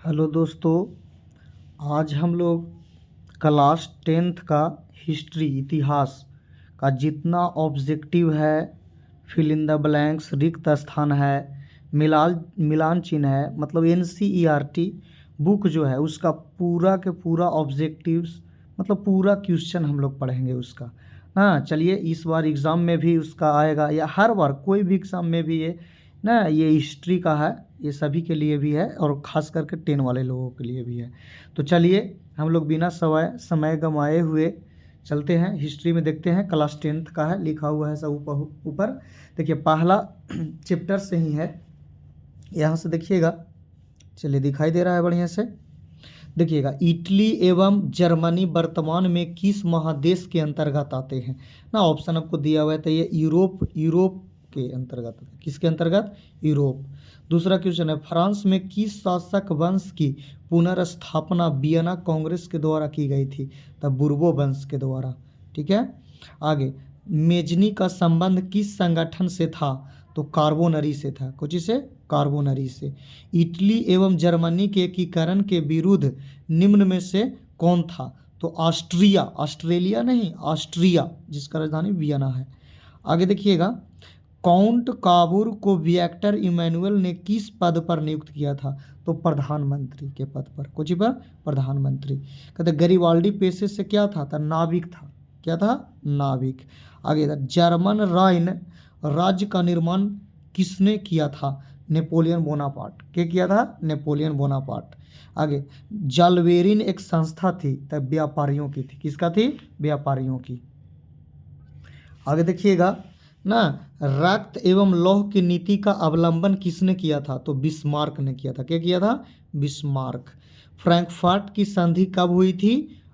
Hello दोस्तों, आज हम लोग क्लास 10th का हिस्ट्री इतिहास का जितना ऑब्जेक्टिव है, फिल इन द ब्लैंक्स रिक्त स्थान है, मिलान चिन्ह है, मतलब NCERT बुक जो है उसका पूरा के पूरा ऑब्जेक्टिव्स मतलब पूरा क्वेश्चन हम लोग पढ़ेंगे उसका। हाँ चलिए, इस बार एग्ज़ाम में भी उसका आएगा या हर बार कोई भी एग्ज़ाम में भी ये हिस्ट्री का है, ये सभी के लिए भी है और ख़ास करके 10 वाले लोगों के लिए भी है। तो चलिए हम लोग बिना समय गंवाए हुए चलते हैं हिस्ट्री में, देखते हैं। क्लास 10th का है, लिखा हुआ है सब ऊपर। देखिए पहला चैप्टर से ही है, यहाँ से देखिएगा। चलिए दिखाई दे रहा है बढ़िया से, देखिएगा। इटली एवं जर्मनी वर्तमान में किस महादेश के अंतर्गत आते हैं ना? ऑप्शन आपको दिया हुआ है, तो ये यूरोप के अंतर्गत। किसके अंतर्गत? यूरोप। दूसरा क्वेश्चन है, फ्रांस में किस शासक वंश की पुनर्स्थापना वियना कांग्रेस के द्वारा की गई थी? तब बुर्बो वंश के द्वारा। ठीक है, आगे। मेजनी का संबंध किस संगठन से था? तो कार्बोनरी से था। कुछ से? कार्बोनरी से। इटली एवं जर्मनी के एकीकरण के विरुद्ध निम्न में से कौन था? तो ऑस्ट्रेलिया नहीं, ऑस्ट्रिया, जिसका राजधानी वियना है। आगे देखिएगा, काउंट काबूर को विक्टर इमैनुअल ने किस पद पर नियुक्त किया था? तो प्रधानमंत्री के पद पर। कुछ पर? प्रधानमंत्री। कहते गरिबाल्डी पेशे से क्या था? तो नाविक था। क्या था? नाविक। आगे था, जर्मन राइन राज्य का निर्माण किसने किया था? Napoleon Bonaparte. क्या किया था? Napoleon Bonaparte. आगे, जालवेरिन एक संस्था थी, तब व्यापारियों की थी। किसका थी? व्यापारियों की। आगे देखिएगा ना, रक्त एवं लौह की नीति का अवलंबन किसने किया था? तो बिस्मार्क ने किया था। क्या किया था? बिस्मार्क। फ्रैंकफर्ट की संधि कब हुई थी?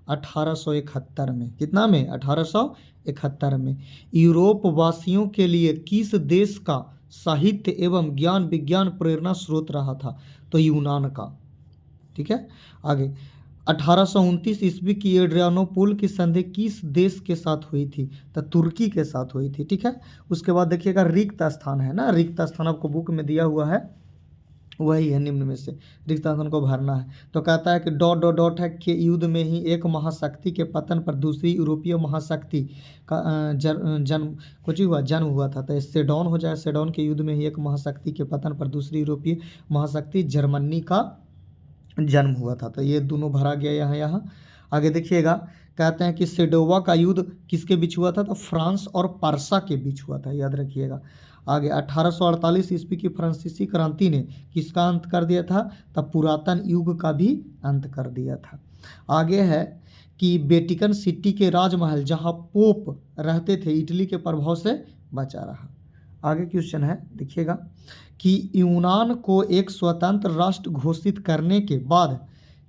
1871 में। कितना में? 1871 में। यूरोप वासियों के लिए किस देश का साहित्य एवं ज्ञान विज्ञान प्रेरणा स्रोत रहा था? तो यूनान का। ठीक है, आगे। 1829 ईस्वी की एड्रियानोपोल की संधि किस देश के साथ हुई थी? तो तुर्की के साथ हुई थी। ठीक है, उसके बाद देखिएगा, रिक्त स्थान है ना, रिक्त स्थान आपको बुक में दिया हुआ है, वही है निम्न में से, रिक्त स्थान को भरना है। तो कहता है कि डॉट डॉट डॉट है कि युद्ध में ही एक महाशक्ति के पतन पर दूसरी यूरोपीय महाशक्ति का जन्म हुआ था। तो सेडोन हो जाए, सेडोन के युद्ध में ही एक महाशक्ति के पतन पर दूसरी यूरोपीय महाशक्ति जर्मनी का जन्म हुआ था। तो ये दोनों भरा गया यहाँ। आगे देखिएगा, कहते हैं कि सेडोवा का युद्ध किसके बीच हुआ था? तो फ्रांस और पर्सा के बीच हुआ था, याद रखिएगा। आगे, 1848 ईस्वी की फ्रांसीसी क्रांति ने किसका अंत कर दिया था? तब पुरातन युग का भी अंत कर दिया था। आगे है कि वेटिकन सिटी के राजमहल जहाँ पोप रहते थे, इटली के प्रभाव से बचा रहा। आगे क्वेश्चन है, देखिएगा कि यूनान को एक स्वतंत्र राष्ट्र घोषित करने के बाद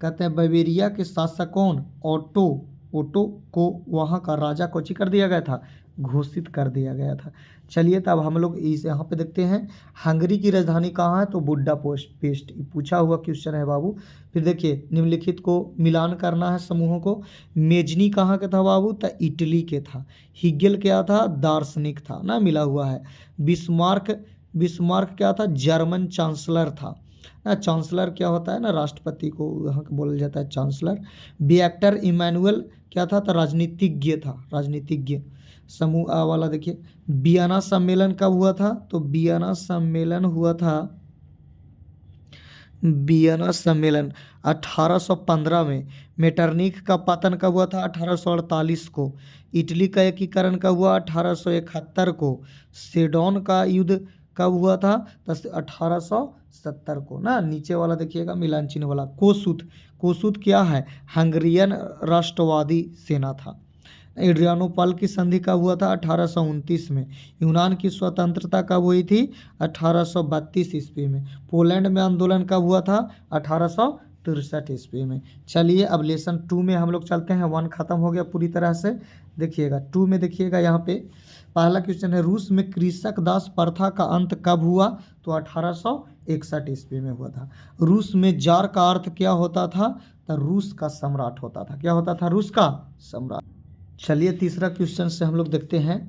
कहते हैं बावेरिया के शासक कौन? ओटो को वहाँ का राजा को कर दिया गया था, घोषित कर दिया गया था। चलिए तब हम लोग इस यहाँ पे देखते हैं, हंगरी की राजधानी कहाँ है? तो बुडापेस्ट। पूछा हुआ क्वेश्चन है बाबू। फिर देखिए, निम्नलिखित को मिलान करना है समूहों को। मेजनी कहाँ के था बाबू? तो इटली के था। हिगेल क्या था? दार्शनिक था ना, मिला हुआ है। बिस्मार्क क्या था? जर्मन चांसलर था ना। चांसलर क्या होता है ना, राष्ट्रपति को यहाँ बोला जाता है चांसलर। विक्टर इमैनुअल क्या था? तो राजनीतिज्ञ था, राजनीतिज्ञ। समूह आ वाला देखिए, वियना सम्मेलन कब हुआ था? तो वियना सम्मेलन हुआ था, वियना सम्मेलन 1815 में। मेटरनिख का पतन कब हुआ था? 1848 को। इटली का एकीकरण कब हुआ? 1871 को। सेडोन का युद्ध कब हुआ था? 1870 को ना। नीचे वाला देखिएगा, मिलान चिन्ह वाला। कोसूत क्या है? हंगरियन राष्ट्रवादी सेना था। एड्रियानोपल की संधि कब हुआ था? 1829 में। यूनान की स्वतंत्रता कब हुई थी? 1832 ईस्वी में। पोलैंड में आंदोलन कब हुआ था? 1863 ईस्वी में। चलिए अब लेसन 2 में हम लोग चलते हैं। 1 खत्म हो गया पूरी तरह से। देखिएगा 2 में, देखिएगा यहाँ पे पहला क्वेश्चन है, रूस में कृषक दास प्रथा का अंत कब हुआ? तो 1861 ईस्वी में हुआ था। रूस में जार का अर्थ क्या होता था? तो रूस का सम्राट होता था। क्या होता था? रूस का सम्राट। चलिए तीसरा क्वेश्चन से हम लोग देखते हैं,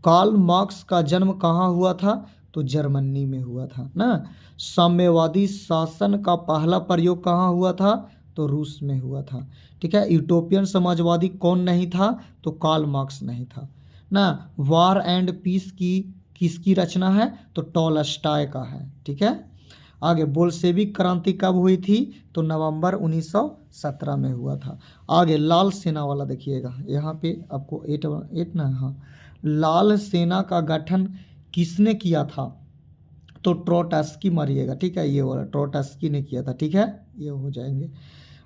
कार्ल मार्क्स का जन्म कहाँ हुआ था? तो जर्मनी में हुआ था ना। साम्यवादी शासन का पहला प्रयोग कहाँ हुआ था, तो रूस में हुआ था। ठीक है। यूटोपियन समाजवादी कौन नहीं था, तो कार्ल मार्क्स नहीं था ना। वार एंड पीस की किसकी रचना है, तो टॉलस्टॉय का है। ठीक है। आगे बोल्शेविक क्रांति कब हुई थी, तो नवंबर 1917 में हुआ था। आगे लाल सेना वाला देखिएगा, यहाँ पे आपको एट ना, हाँ, लाल सेना का गठन किसने किया था, तो ट्रोट्स्की मारिएगा। ठीक है, ये वाला ट्रोट्स्की ने किया था। ठीक है, ये हो जाएंगे।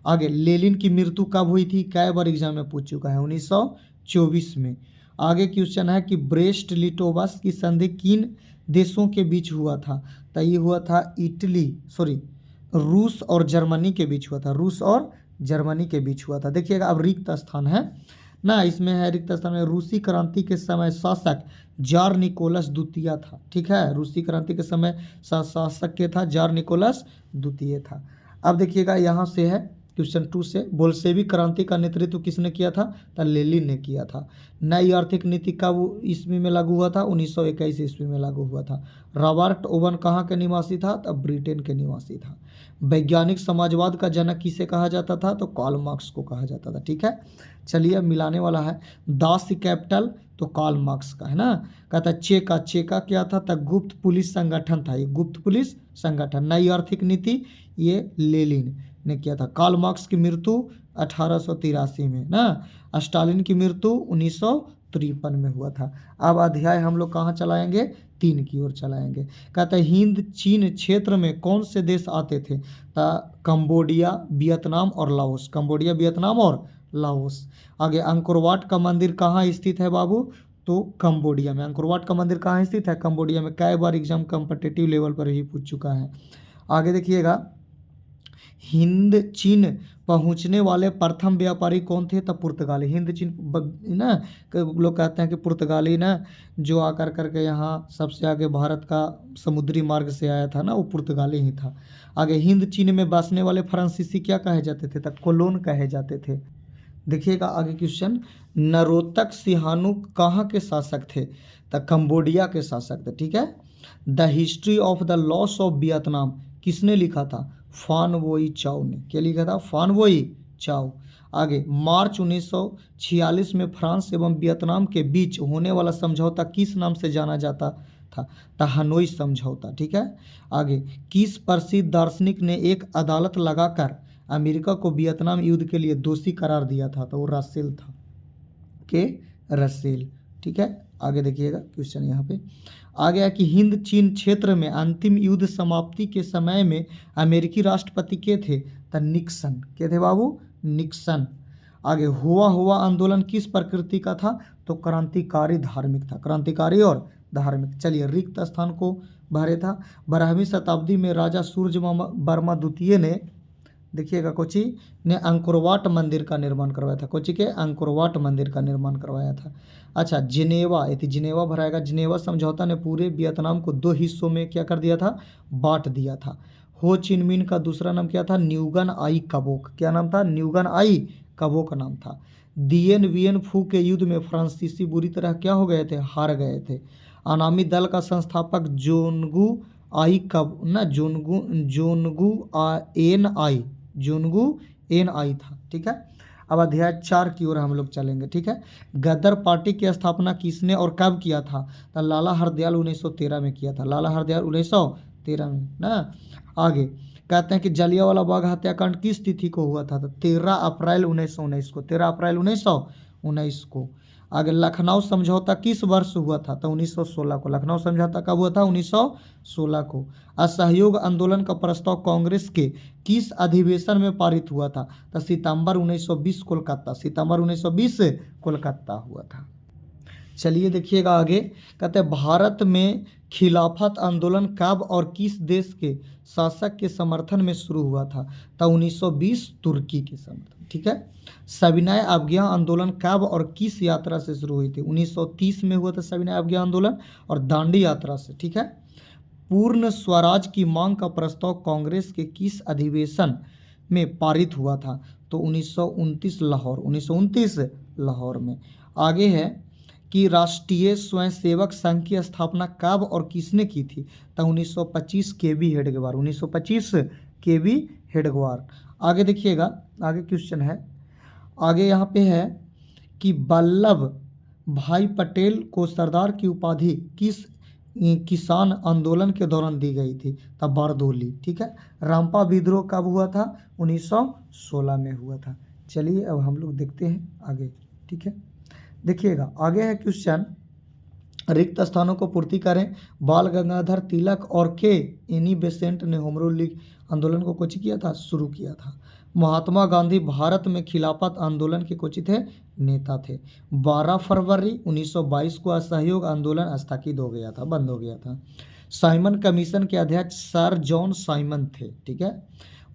आगे लेनिन की मृत्यु कब हुई थी, कई बार एग्जाम में पूछ चुका है, 1924 में। आगे क्वेश्चन है कि ब्रेस्ट लिटोवस की संधि किन देशों के बीच हुआ था, तो ये हुआ था रूस और जर्मनी के बीच हुआ था, रूस और जर्मनी के बीच हुआ था। देखिएगा अब रिक्त स्थान है ना, इसमें है रिक्त स्थान में रूसी क्रांति के समय शासक जार निकोलस द्वितीय था। ठीक है, रूसी क्रांति के समय शासक के था जार निकोलस द्वितीय था। अब देखिएगा यहाँ से है क्वेश्चन 2 से, बोल्शेविक क्रांति का नेतृत्व किसने किया था, तो लेनिन ने किया था। नई आर्थिक नीति कब ईस्वी में लागू हुआ था, 1921 ईस्वी में लागू हुआ था। रॉबर्ट ओवन कहाँ के निवासी था, तो ब्रिटेन के निवासी था। वैज्ञानिक समाजवाद का जनक किसे कहा जाता था, तो कार्ल मार्क्स को कहा जाता था। ठीक है, चलिए मिलाने वाला है। दास कैपिटल तो कार्ल मार्क्स का है ना। कहता है चेका क्या था, तो गुप्त पुलिस संगठन था, ये गुप्त पुलिस संगठन। नई आर्थिक नीति ये लेनिन ने किया था। कार्ल मार्क्स की मृत्यु 1883 में ना, स्टालिन की मृत्यु 1953 में हुआ था। अब अध्याय हम लोग कहाँ चलाएंगे, 3 की ओर चलाएंगे। कहते हैं हिंद चीन क्षेत्र में कौन से देश आते थे, तो कंबोडिया, वियतनाम और लाओस, कंबोडिया, वियतनाम और लाओस। आगे अंकोरवाट का मंदिर कहाँ स्थित है बाबू, तो कंबोडिया में। अंकोरवाट का मंदिर कहाँ स्थित है, कंबोडिया में। कई बार एग्जाम कॉम्पिटिटिव लेवल पर भी पूछ चुका है। आगे देखिएगा, हिंद चीन पहुंचने वाले प्रथम व्यापारी कौन थे, तो पुर्तगाली। हिंद चीन ना, लोग कहते हैं कि पुर्तगाली ना जो आकर करके यहाँ सबसे आगे भारत का समुद्री मार्ग से आया था ना, वो पुर्तगाली ही था। आगे हिंद चीन में बसने वाले फ्रांसीसी क्या कहे जाते थे, तो कोलोन कहे जाते थे। देखिएगा आगे क्वेश्चन, नरोत्तक सिहानु कहाँ के शासक थे, तो कंबोडिया के शासक थे। ठीक है। The history of the loss of Vietnam किसने लिखा था, फान वोई चाओ ने। क्या लिखा था, फान वोई चाओ। आगे मार्च 1946 में फ्रांस एवं वियतनाम के बीच होने वाला समझौता किस नाम से जाना जाता था, तो हनोई समझौता। ठीक है। आगे किस प्रसिद्ध दार्शनिक ने एक अदालत लगाकर अमेरिका को वियतनाम युद्ध के लिए दोषी करार दिया था, तो वो रसेल था, के रसेल। ठीक है। आगे देखिएगा क्वेश्चन यहाँ पे आ गया कि हिंद चीन क्षेत्र में अंतिम युद्ध समाप्ति के समय में अमेरिकी राष्ट्रपति के थे, तो निक्सन के थे बाबू, निक्सन। आगे हुआ आंदोलन किस प्रकृति का था, तो क्रांतिकारी धार्मिक था, क्रांतिकारी और धार्मिक। चलिए रिक्त स्थान को भरे था। 12वीं शताब्दी में राजा सूर्य वर्मा द्वितीय ने, देखिएगा कोची ने अंकोरवाट मंदिर का निर्माण करवाया था, कोची के अंकोरवाट मंदिर का निर्माण करवाया था। अच्छा जिनेवा, जिनेवा भराएगा। जिनेवा समझौता ने पूरे वियतनाम को 2 हिस्सों में क्या कर दिया था, बांट दिया था। हो चिन मिन का दूसरा नाम क्या था, न्यूगन आई कबोक। क्या नाम था, न्यूगन आई कबोक नाम था। दिएन वियन फू के युद्ध में फ्रांसीसी बुरी तरह क्या हो गए थे, हार गए थे। अनामी दल का संस्थापक जोनगू आई कब ना, जोनगू एन आई था। ठीक है। अब अध्याय 4 की ओर हम लोग चलेंगे। ठीक है। गदर पार्टी की स्थापना किसने और कब किया था, तो लाला हरदयाल 1913 में किया था, लाला हरदयाल 1913 में ना। आगे कहते हैं कि जलियांवाला बाग हत्याकांड किस तिथि को हुआ था, तो 13 अप्रैल 1919 को, 13 अप्रैल 1919 को। आगे लखनऊ समझौता किस वर्ष हुआ था, तो 1916 को। लखनऊ समझौता कब हुआ था, 1916 को। असहयोग आंदोलन का प्रस्ताव कांग्रेस के किस अधिवेशन में पारित हुआ था, तो सितंबर 1920 कोलकाता, सितंबर 1920 कोलकाता हुआ था। चलिए देखिएगा आगे, कहते हैं भारत में खिलाफत आंदोलन कब और किस देश के शासक के समर्थन में शुरू हुआ था, तो 1920 तुर्की के समर्थन। ठीक है। सविनय अवज्ञा आंदोलन कब और किस यात्रा से शुरू हुई थी, 1930 में हुआ था सविनय अवज्ञा आंदोलन, और दांडी यात्रा से। ठीक है। पूर्ण स्वराज की मांग का प्रस्ताव कांग्रेस के किस अधिवेशन में पारित हुआ था, तो 1929 लाहौर, 1929 लाहौर में। आगे है कि राष्ट्रीय स्वयंसेवक संघ की स्थापना कब और किसने की थी? तो 1925 केबी हेडगेवार, 1925 केबी हेडगेवार। आगे देखिएगा, आगे क्वेश्चन है, आगे यहाँ पे है कि वल्लभ भाई पटेल को सरदार की उपाधि किस किसान आंदोलन के दौरान दी गई थी? तब बारदोली। ठीक है। रामपा विद्रोह कब हुआ था? 1916 में हुआ था। चलिए अब हम लोग देखते हैं आगे। ठीक है, देखिएगा आगे है क्वेश्चन, रिक्त स्थानों को पूर्ति करें। बाल गंगाधर तिलक और के एनी बेसेंट ने होम लीग आंदोलन को कुछ किया था, शुरू किया था। महात्मा गांधी भारत में खिलाफत आंदोलन के कुछ थे नेता थे। 12 फरवरी 1922 को असहयोग आंदोलन स्थगित हो गया था, बंद हो गया था। साइमन कमीशन के अध्यक्ष सर जॉन साइमन थे। ठीक है।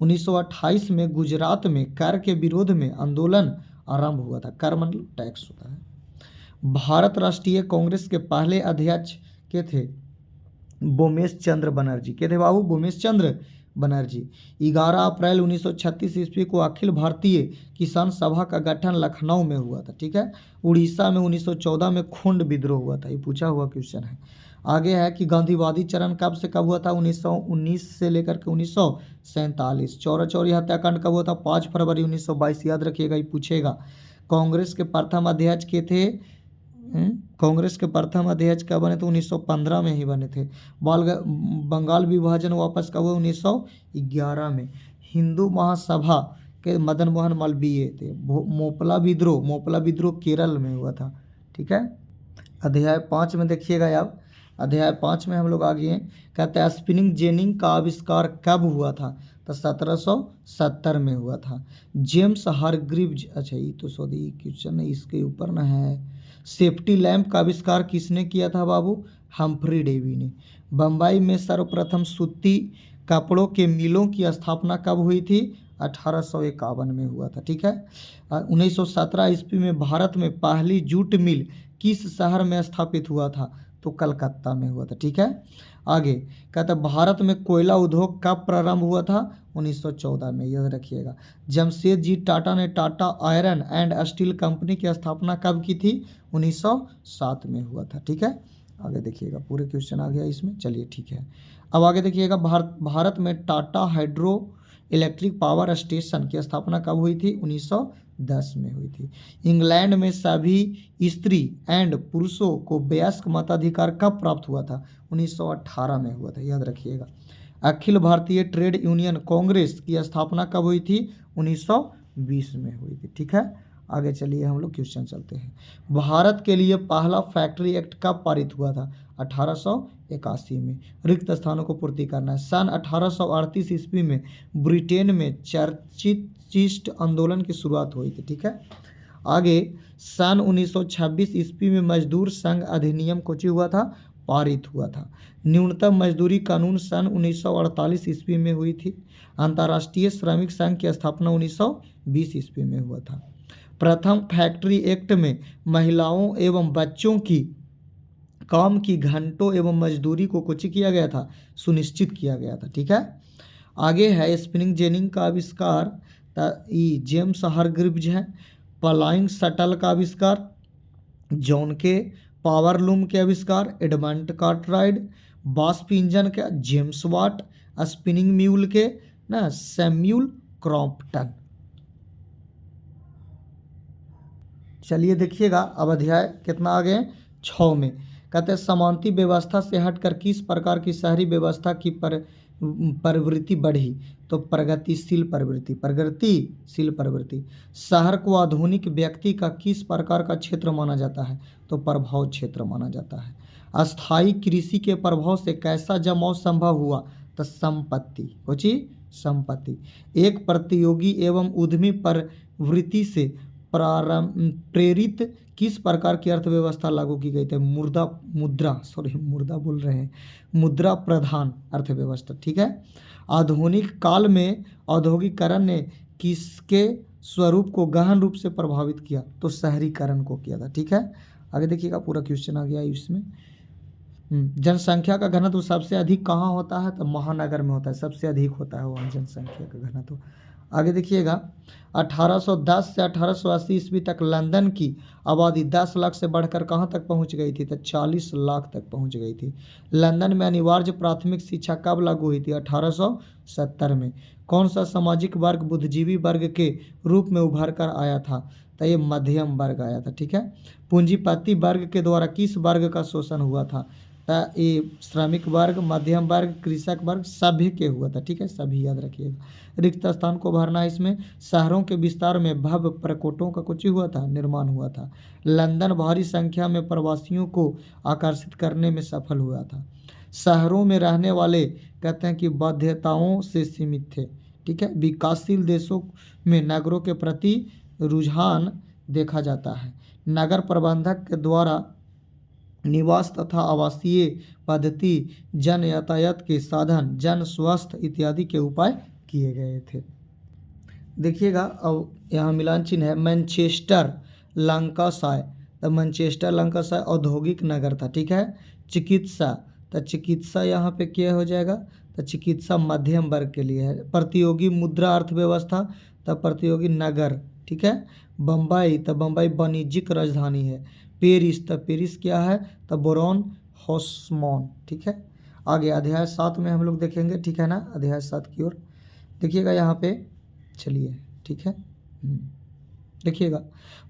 1928 में गुजरात में कर के विरोध में आंदोलन आरंभ हुआ था। कर मतलब टैक्स होता है। भारत राष्ट्रीय कांग्रेस के पहले अध्यक्ष के थे बोमेश चंद्र बनर्जी। के थे बाबू? बोमेश चंद्र बनर्जी। 11 अप्रैल 1936 ईस्वी को अखिल भारतीय किसान सभा का गठन लखनऊ में हुआ था। ठीक है। उड़ीसा में 1914 में खूंड विद्रोह हुआ था। ये पूछा हुआ क्वेश्चन है। आगे है कि गांधीवादी चरण कब से कब हुआ था? 1919 से लेकर के 1947। चौरा चौरी हत्याकांड कब हुआ था? 5 फरवरी 1922। याद रखिएगा, ये पूछेगा। कांग्रेस के प्रथम अध्यक्ष के थे कांग्रेस के प्रथम अध्यक्ष कब बने थे? 1915 में ही बने थे। बंगाल विभाजन वापस कब हुआ? 1911 में। हिंदू महासभा के मदन मोहन मालवीय थे। मोपला विद्रोह केरल में हुआ था। ठीक है। अध्याय 5 में देखिएगा आप, अध्याय 5 में हम लोग आगे कहते हैं स्पिनिंग जेनिंग का आविष्कार कब हुआ था? तो 1770 में हुआ था। जेम्स हारग्रीव्स, अच्छा ये तो सॉरी क्वेश्चन है, इसके ऊपर ना है। सेफ्टी लैंप का आविष्कार किसने किया था बाबू? हम्फ्री डेवी ने। बम्बई में सर्वप्रथम सूती कपड़ों के मिलों की स्थापना कब हुई थी? 1851 में हुआ था। ठीक है। 1917 ईस्वी में भारत में पहली जूट मिल किस शहर में स्थापित हुआ था? तो कलकत्ता में हुआ था। ठीक है। आगे कहता भारत में कोयला उद्योग कब प्रारंभ हुआ था? 1914 में। याद रखिएगा। जमशेद जी टाटा ने Tata iron and steel company की स्थापना कब की थी? 1907 में हुआ था। ठीक है। आगे देखिएगा, पूरे क्वेश्चन आ गया इसमें। चलिए ठीक है। अब आगे देखिएगा, भारत में Tata hydro electric power station की स्थापना कब हुई थी? 1910 में हुई थी। इंग्लैंड में सभी स्त्री एंड पुरुषों को वयस्क मताधिकार कब प्राप्त हुआ था? 1918 में हुआ था। याद रखिएगा। अखिल भारतीय ट्रेड यूनियन कांग्रेस की स्थापना कब हुई थी? 1920 में हुई थी। ठीक है। आगे चलिए हम लोग क्वेश्चन चलते हैं। भारत के लिए पहला फैक्ट्री एक्ट कब पारित हुआ था? 1881 में। रिक्त स्थानों को पूर्ति करना है। सन 1838 ईस्वी में ब्रिटेन में चर्चित चीस्ट आंदोलन की शुरुआत हुई थी। ठीक है। आगे सन 1926 ईस्वी में मजदूर संघ अधिनियम कोची हुआ था? पारित हुआ था। न्यूनतम मजदूरी कानून सन 1948 ईस्वी में हुई थी। अंतर्राष्ट्रीय श्रमिक संघ की स्थापना 1920 ईस्वी में हुआ था। प्रथम फैक्ट्री एक्ट में महिलाओं एवं बच्चों की काम की घंटों एवं मजदूरी को कुछ किया गया था? सुनिश्चित किया गया था। ठीक है। आगे है स्पिनिंग जेनिंग का आविष्कार जेम्स हारग्रीव्स है। फ्लाइंग शटल का आविष्कार जॉन के। पावर लूम के आविष्कार एडमंड कार्टराइट। वाष्प इंजन का जेम्स वाट। स्पिनिंग म्यूल के ना सैम्यूल क्रॉम्पटन। चलिए देखिएगा, अब अध्याय कितना आगे? 6 में कहते हैं समांती व्यवस्था से हटकर किस प्रकार की शहरी व्यवस्था की प्रवृत्ति बढ़ी? तो प्रगतिशील प्रवृत्ति। शहर को आधुनिक व्यक्ति का किस प्रकार का क्षेत्र माना जाता है? तो प्रभाव क्षेत्र माना जाता है। अस्थायी कृषि के प्रभाव से कैसा जमाव संभव हुआ? तो संपत्ति। एक प्रतियोगी एवं उद्यमी प्रवृत्ति से प्रेरित किस प्रकार की अर्थव्यवस्था लागू की गई थी? मुद्रा प्रधान अर्थव्यवस्था। ठीक है। आधुनिक काल में औद्योगिकरण ने किसके स्वरूप को गहन रूप से प्रभावित किया? तो शहरीकरण को किया था। ठीक है। आगे देखिएगा, पूरा क्वेश्चन आ गया इसमें। जनसंख्या का घनत्व सबसे अधिक कहाँ होता है? तो महानगर में होता है, सबसे अधिक होता है वहाँ जनसंख्या का घनत्व। आगे देखिएगा, 1810 से 1880 ईस्वी तक लंदन की आबादी 10 लाख से बढ़कर कहाँ तक पहुँच गई थी? तो 40 लाख तक पहुँच गई थी। लंदन में अनिवार्य प्राथमिक शिक्षा कब लागू हुई थी? 1870 में। कौन सा सामाजिक वर्ग बुद्धिजीवी वर्ग के रूप में उभर कर आया था? तो ये मध्यम वर्ग आया था। ठीक है। पूंजीपति वर्ग के द्वारा किस वर्ग का शोषण हुआ था? तो ये श्रमिक वर्ग, मध्यम वर्ग, कृषक वर्ग, सभी के हुआ था। ठीक है, सभी याद रखिएगा। रिक्त स्थान को भरना है इसमें। शहरों के विस्तार में भव्य प्रकोटों का कुछ हुआ था, निर्माण हुआ था। लंदन भारी संख्या में प्रवासियों को आकर्षित करने में सफल हुआ था। शहरों में रहने वाले कहते हैं कि बाध्यताओं से सीमित थे। ठीक है। विकासशील देशों में नगरों के प्रति रुझान देखा जाता है। नगर प्रबंधक के द्वारा निवास तथा आवासीय पद्धति, जन यातायात के साधन, जन स्वास्थ्य इत्यादि के उपाय किए गए थे। देखिएगा, अब यहाँ मिलान चिन्ह है। मैनचेस्टर लंकाशायर, तो मैनचेस्टर लंकाशायर औद्योगिक नगर था। ठीक है। चिकित्सा, तो चिकित्सा यहाँ पे क्या हो जाएगा? तो चिकित्सा मध्यम वर्ग के लिए है। प्रतियोगी मुद्रा अर्थव्यवस्था, तो प्रतियोगी नगर। ठीक है। बम्बई, तो बम्बई वाणिज्यिक राजधानी है। पेरिस, तो पेरिस क्या है? तो बोरोन हॉस्मोन। ठीक है। आगे अध्याय 7 में हम लोग देखेंगे। ठीक है ना, अध्याय 7 की ओर देखिएगा यहाँ पे। चलिए, ठीक है। देखिएगा,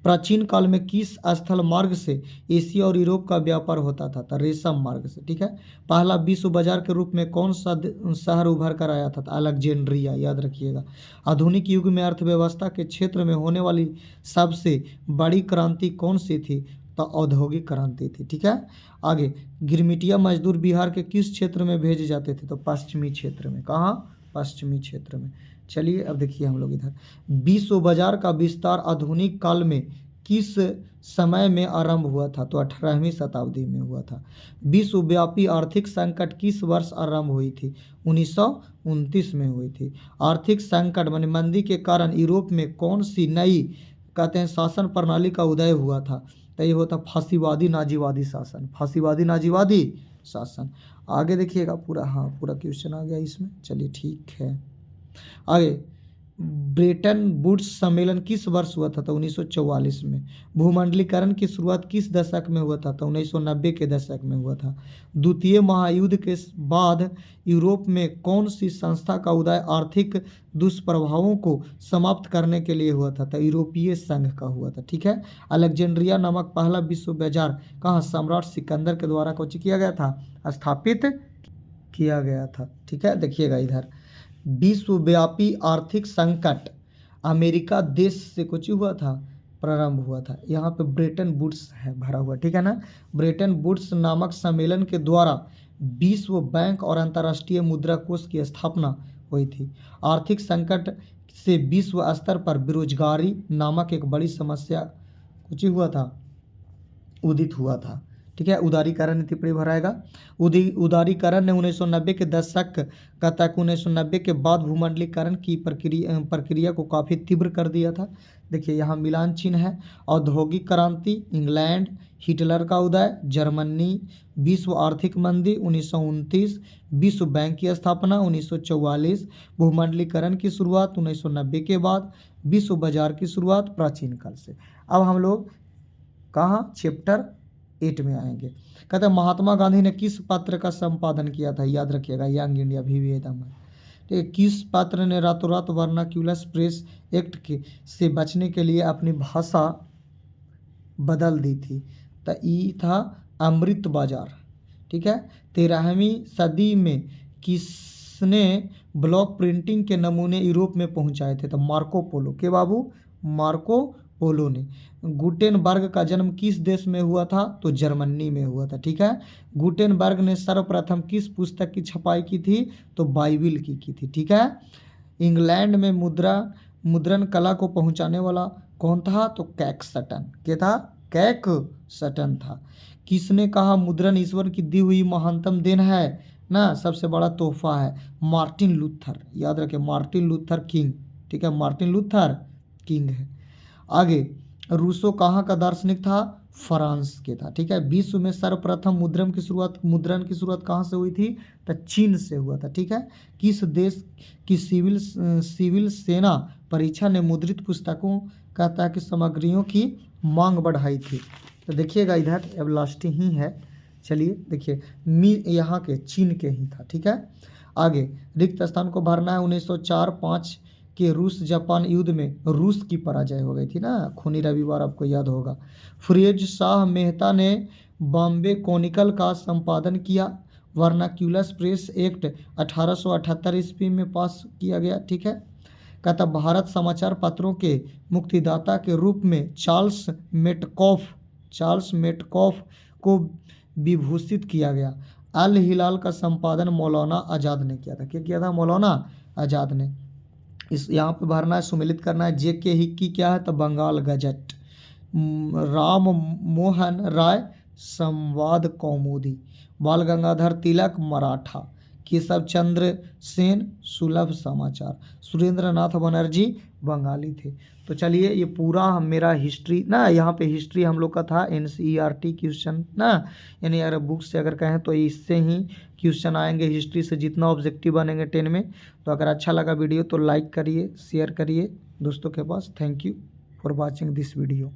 प्राचीन काल में किस स्थल मार्ग से एशिया और यूरोप का व्यापार होता था? तो रेशम मार्ग से। ठीक है। पहला विश्व बाजार के रूप में कौन सा शहर उभर कर आया था? तो अलेक्जेंड्रिया, याद रखिएगा। आधुनिक युग में अर्थव्यवस्था के क्षेत्र में होने वाली सबसे बड़ी क्रांति कौन सी थी? तो औद्योगिक क्रांति थी। ठीक है। आगे, गिरमिटिया मजदूर बिहार के किस क्षेत्र में भेजे जाते थे? तो पश्चिमी क्षेत्र में। कहाँ? पश्चिमी क्षेत्र में। चलिए, अब देखिए हम लोग इधर, विश्व बाजार का विस्तार आधुनिक काल में किस समय में आरंभ हुआ था? तो 18वीं शताब्दी में हुआ था। विश्वव्यापी आर्थिक संकट किस वर्ष आरंभ हुई थी? 1929 में हुई थी। आर्थिक संकट माने मंदी के कारण यूरोप में कौन सी नई कहते हैं शासन प्रणाली का उदय हुआ था? तो ये होता फांसीवादी नाजीवादी शासन। फांसीवादी नाजीवादी शासन। आगे देखिएगा पूरा, हाँ पूरा क्वेश्चन आ गया इसमें। चलिए ठीक है। आगे, ब्रेटन वुड्स सम्मेलन किस वर्ष हुआ था? तो 1944 में। भूमंडलीकरण की शुरुआत किस दशक में हुआ था? तो 1990 के दशक में हुआ था। द्वितीय महायुद्ध के बाद यूरोप में कौन सी संस्था का उदय आर्थिक दुष्प्रभावों को समाप्त करने के लिए हुआ था? तो यूरोपीय संघ का हुआ था। ठीक है। अलेक्जेंड्रिया नामक पहला विश्व बाजार कहाँ सम्राट सिकंदर के द्वारा कुछ किया गया था? स्थापित किया गया था। ठीक है। देखिएगा इधर, विश्वव्यापी आर्थिक संकट अमेरिका देश से कुछ हुआ था, प्रारंभ हुआ था। यहाँ पे ब्रेटन वुड्स है भरा हुआ। ठीक है ना। ब्रेटन वुड्स नामक सम्मेलन के द्वारा विश्व बैंक और अंतर्राष्ट्रीय मुद्रा कोष की स्थापना हुई थी। आर्थिक संकट से विश्व स्तर पर बेरोजगारी नामक एक बड़ी समस्या कुछ हुआ था, उदित हुआ था। ठीक है। उदारीकरण टिप्पणी भराएगा। उदारीकरण ने 1990 के दशक का तक 1990 के बाद भूमंडलीकरण की प्रक्रिया को काफ़ी तीव्र कर दिया था। देखिए यहाँ मिलान चिन्ह है। औद्योगिक क्रांति, इंग्लैंड, हिटलर का उदय, जर्मनी, विश्व आर्थिक मंदी 1929, विश्व बैंक की स्थापना 1944, भूमंडलीकरण की शुरुआत 1990 के बाद, विश्व बाजार की शुरुआत प्राचीन काल से। अब हम लोग कहाँ? चैप्टर 8 में आएंगे। कहते हैं महात्मा गांधी ने किस पत्र का संपादन किया था? याद रखिएगा, यंग इंडिया विवेदम। ठीक है। किस पत्र ने रातों रात वर्नाक्यूलर प्रेस एक्ट के से बचने के लिए अपनी भाषा बदल दी थी? तो ये था अमृत बाजार। ठीक है। 13वीं सदी में किसने ब्लॉक प्रिंटिंग के नमूने यूरोप में पहुंचाए थे? तो मार्को पोलो के बाबू, मार्को पोलो ने। गुटेनबर्ग का जन्म किस देश में हुआ था? तो जर्मनी में हुआ था। ठीक है। गुटेनबर्ग ने सर्वप्रथम किस पुस्तक की छपाई की थी? तो बाइबिल की थी। ठीक है। इंग्लैंड में मुद्रण कला को पहुंचाने वाला कौन था? तो कैक्सटन। क्या था? कैक्सटन था। किसने कहा मुद्रण ईश्वर की दी हुई महानतम देन है ना, सबसे बड़ा तोहफा है? Martin Luther. याद रखें, मार्टिन लूथर किंग। ठीक है। मार्टिन लूथर किंग है। आगे, रूसो कहाँ का दार्शनिक था? फ्रांस के था। ठीक है, विश्व में सर्वप्रथम मुद्रण की शुरुआत कहाँ से हुई थी? तो चीन से हुआ था। ठीक है, किस देश की सिविल सेना परीक्षा ने मुद्रित पुस्तकों कहता है कि सामग्रियों की मांग बढ़ाई थी? तो देखिएगा इधर, अब लास्ट ही है, चलिए देखिए, यहाँ के चीन के ही था। ठीक है, आगे रिक्त स्थान को भरना है। 1904-5 के रूस जापान युद्ध में रूस की पराजय हो गई थी ना, खूनी रविवार आपको याद होगा। फिरोज शाह मेहता ने बॉम्बे कॉनिकल का संपादन किया। वर्नाक्यूलस प्रेस एक्ट 1878 ईस्वी में पास किया गया। ठीक है, कहता भारत समाचार पत्रों के मुक्तिदाता के रूप में चार्ल्स मेटकॉफ को विभूषित किया गया। अल हिलाल का संपादन मौलाना आज़ाद ने किया था। क्या किया था? मौलाना आज़ाद ने। इस यहाँ पे भरना है, सुमिलित करना है। जेके हिक्की क्या है? तो बंगाल गजट। राम मोहन राय संवाद कौमुदी। बाल गंगाधर तिलक मराठा। केशव चंद्र सेन सुलभ समाचार। सुरेंद्र नाथ बनर्जी बंगाली थे। तो चलिए, ये पूरा मेरा हिस्ट्री ना, यहाँ पे हिस्ट्री हम लोग का था NCERT क्वेश्चन ना, यानी अगर बुक से अगर कहें तो इससे ही क्वेश्चन आएंगे हिस्ट्री से, जितना ऑब्जेक्टिव बनेंगे 10 में। तो अगर अच्छा लगा वीडियो तो लाइक करिए, शेयर करिए दोस्तों के पास। Thank you for watching this video.